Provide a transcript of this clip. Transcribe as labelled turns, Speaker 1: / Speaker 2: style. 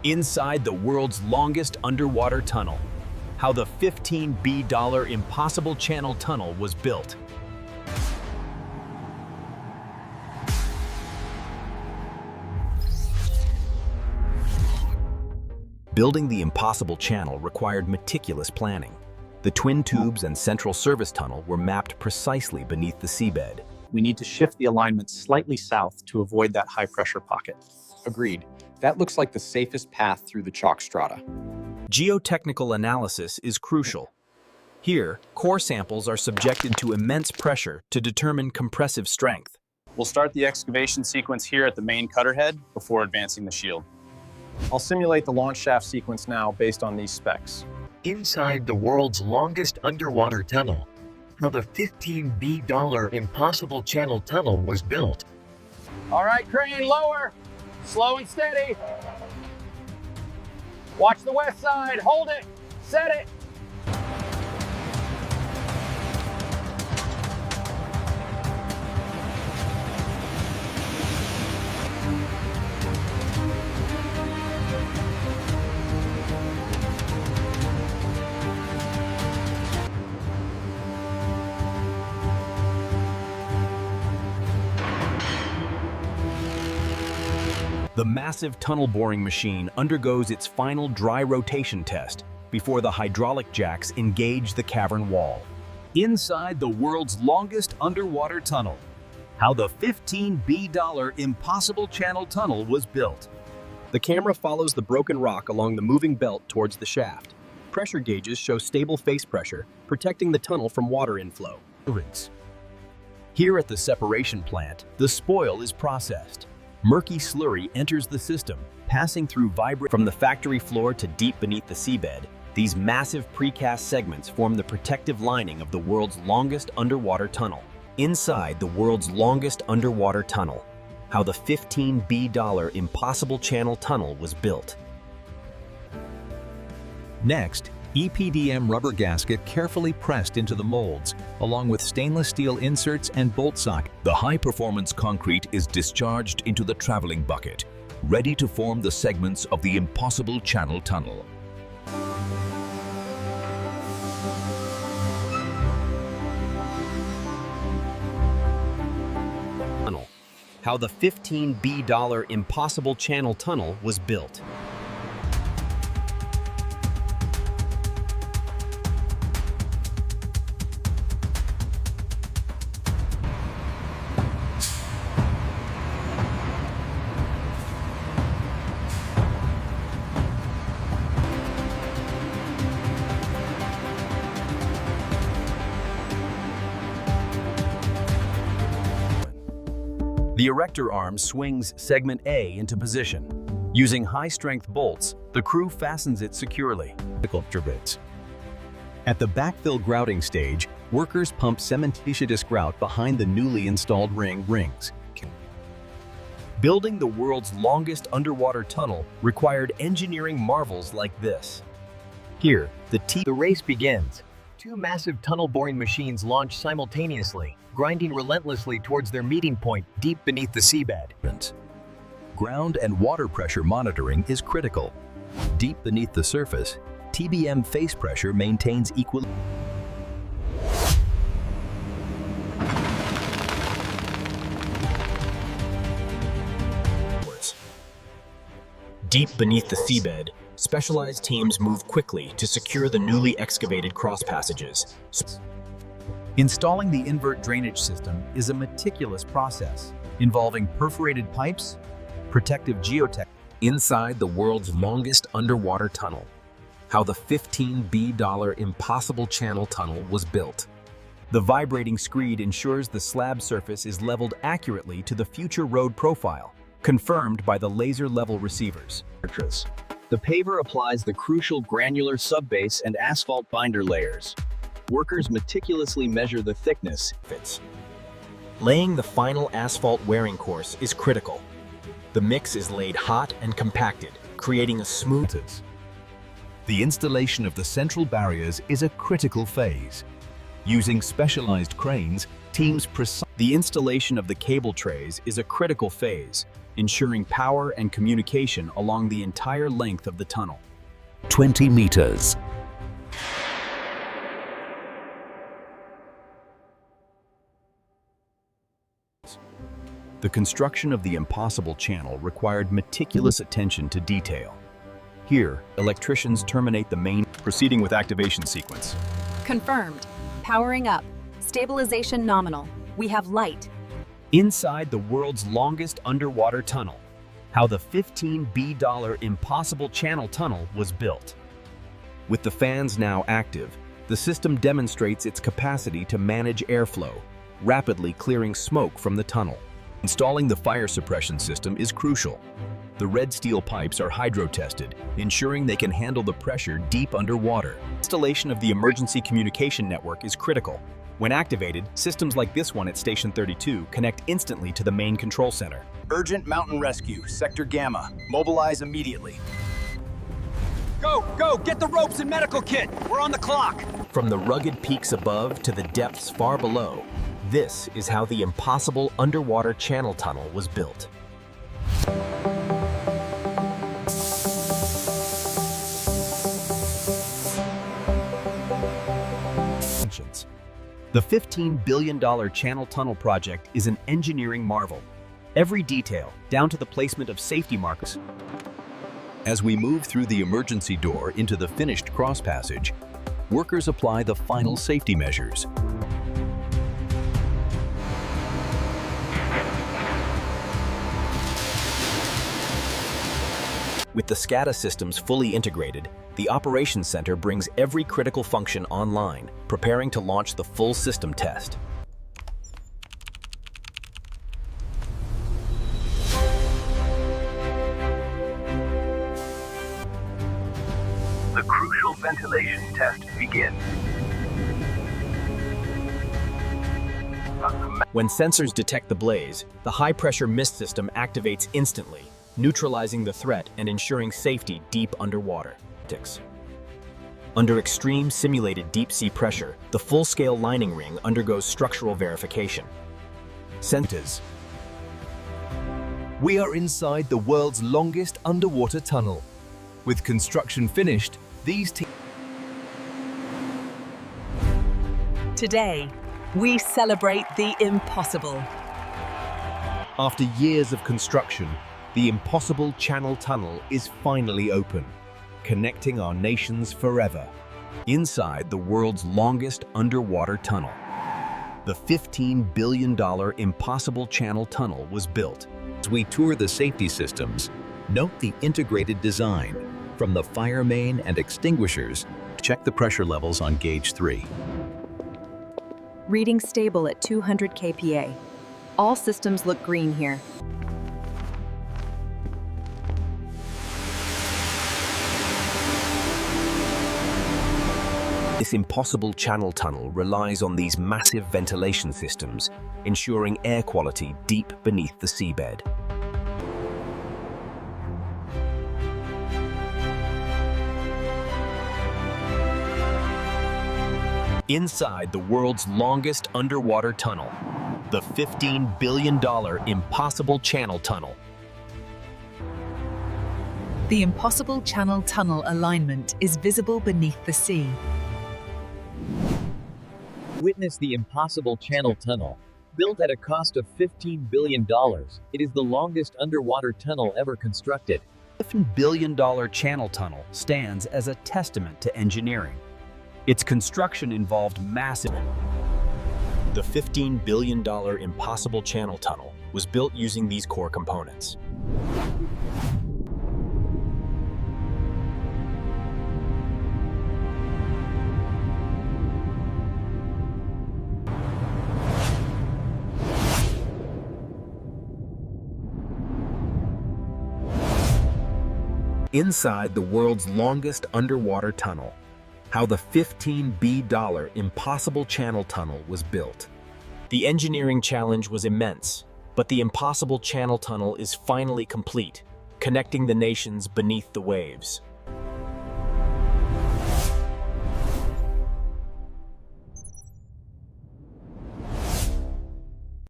Speaker 1: Inside the world's longest underwater tunnel, how the $15 billion Impossible Channel Tunnel was built. Building the Impossible Channel required meticulous planning. The twin tubes and central service tunnel were mapped precisely beneath the seabed.
Speaker 2: We need to shift the alignment slightly south to avoid that high-pressure pocket.
Speaker 3: Agreed. That looks like the safest path through the chalk strata.
Speaker 1: Geotechnical analysis is crucial. Here, core samples are subjected to immense pressure to determine compressive strength.
Speaker 4: We'll start the excavation sequence here at the main cutter head before advancing the shield. I'll simulate the launch shaft sequence now based on these specs.
Speaker 5: Inside the world's longest underwater tunnel, how the $15 billion Impossible Channel Tunnel was built.
Speaker 4: All right, crane, lower. Slow and steady. Watch the west side. Hold it. Set it.
Speaker 1: The massive tunnel boring machine undergoes its final dry rotation test before the hydraulic jacks engage the cavern wall. Inside the world's longest underwater tunnel, how the $15 billion Impossible Channel Tunnel was built. The camera follows the broken rock along the moving belt towards the shaft. Pressure gauges show stable face pressure, protecting the tunnel from water inflow. Here at the separation plant, the spoil is processed. Murky slurry enters the system, passing through from the factory floor to deep beneath the seabed. These massive precast segments form the protective lining of the world's longest underwater tunnel. Inside the world's longest underwater tunnel, how the $15 billion Impossible Channel Tunnel was built.
Speaker 6: Next, EPDM rubber gasket carefully pressed into the molds, along with stainless steel inserts and bolt socket. The high-performance concrete is discharged into the traveling bucket, ready to form the segments of the Impossible Channel Tunnel.
Speaker 1: How the $15 billion Impossible Channel Tunnel was built. The erector arm swings segment A into position. Using high-strength bolts, the crew fastens it securely. At the backfill grouting stage, workers pump cementitious grout behind the newly installed rings. Building the world's longest underwater tunnel required engineering marvels like this. Here, the race begins. Two massive tunnel boring machines launch simultaneously, grinding relentlessly towards their meeting point deep beneath the seabed.
Speaker 6: Ground and water pressure monitoring is critical. Deep beneath the surface, TBM face pressure maintains equilibrium.
Speaker 1: Deep beneath the seabed, specialized teams move quickly to secure the newly excavated cross passages. Installing the invert drainage system is a meticulous process involving perforated pipes, protective geotech. Inside the world's longest underwater tunnel, how the $15 billion Impossible Channel Tunnel was built. The vibrating screed ensures the slab surface is leveled accurately to the future road profile, confirmed by the laser-level receivers. The paver applies the crucial granular subbase and asphalt binder layers. Workers meticulously measure the thickness. Laying the final asphalt wearing course is critical. The mix is laid hot and compacted, creating a smooth.
Speaker 6: The installation of the central barriers is a critical phase. Using specialized cranes, teams
Speaker 1: The installation of the cable trays is a critical phase. ensuring power and communication along the entire length of the tunnel.
Speaker 6: 20 meters.
Speaker 1: The construction of the impossible channel required meticulous attention to detail. Here, electricians terminate the main, proceeding with activation sequence.
Speaker 7: Confirmed. Powering up. Stabilization nominal. We have light.
Speaker 1: Inside the world's longest underwater tunnel, how the $15 billion impossible channel tunnel was built. With the fans now active, the system demonstrates its capacity to manage airflow, rapidly clearing smoke from the tunnel. Installing the fire suppression system is crucial. The red steel pipes are hydro-tested, ensuring they can handle the pressure deep underwater. Installation of the emergency communication network is critical. When activated, systems like this one at Station 32 connect instantly to the main control center.
Speaker 8: Urgent mountain rescue, Sector Gamma. Mobilize immediately. Go! Get the ropes and medical kit! We're on the clock!
Speaker 1: From the rugged peaks above to the depths far below, this is how the impossible underwater channel tunnel was built. The $15 billion channel tunnel project is an engineering marvel. Every detail, down to the placement of safety markers.
Speaker 6: As we move through the emergency door into the finished cross passage, workers apply the final safety measures.
Speaker 1: With the SCADA systems fully integrated, the Operations Center brings every critical function online, preparing to launch the full system test.
Speaker 5: The crucial ventilation test begins.
Speaker 1: When sensors detect the blaze, the high-pressure mist system activates instantly, neutralizing the threat and ensuring safety deep underwater. Under extreme simulated deep-sea pressure, the full-scale lining ring undergoes structural verification. Sensors.
Speaker 6: We are inside the world's longest underwater tunnel. With construction finished, these
Speaker 7: Today, we celebrate the impossible.
Speaker 1: After years of construction, the impossible channel tunnel is finally open, connecting our nations forever. Inside the world's longest underwater tunnel, the $15 billion impossible channel tunnel was built.
Speaker 6: As we tour the safety systems, note the integrated design, from the fire main and extinguishers. Check the pressure levels on gauge 3.
Speaker 7: Reading stable at 200 kPa. All systems look green here.
Speaker 1: This impossible channel tunnel relies on these massive ventilation systems, ensuring air quality deep beneath the seabed. Inside the world's longest underwater tunnel, the $15 billion impossible channel tunnel.
Speaker 9: The impossible channel tunnel alignment is visible beneath the sea.
Speaker 10: Witness the impossible channel tunnel. Built at a cost of $15 billion, it is the longest underwater tunnel ever constructed.
Speaker 1: The $15 billion channel tunnel stands as a testament to engineering. Its construction involved massive. The $15 billion impossible channel tunnel was built using these core components. Inside the world's longest underwater tunnel, how the $15 billion impossible channel tunnel was built. The engineering challenge was immense, but the impossible channel tunnel is finally complete, connecting the nations beneath the waves.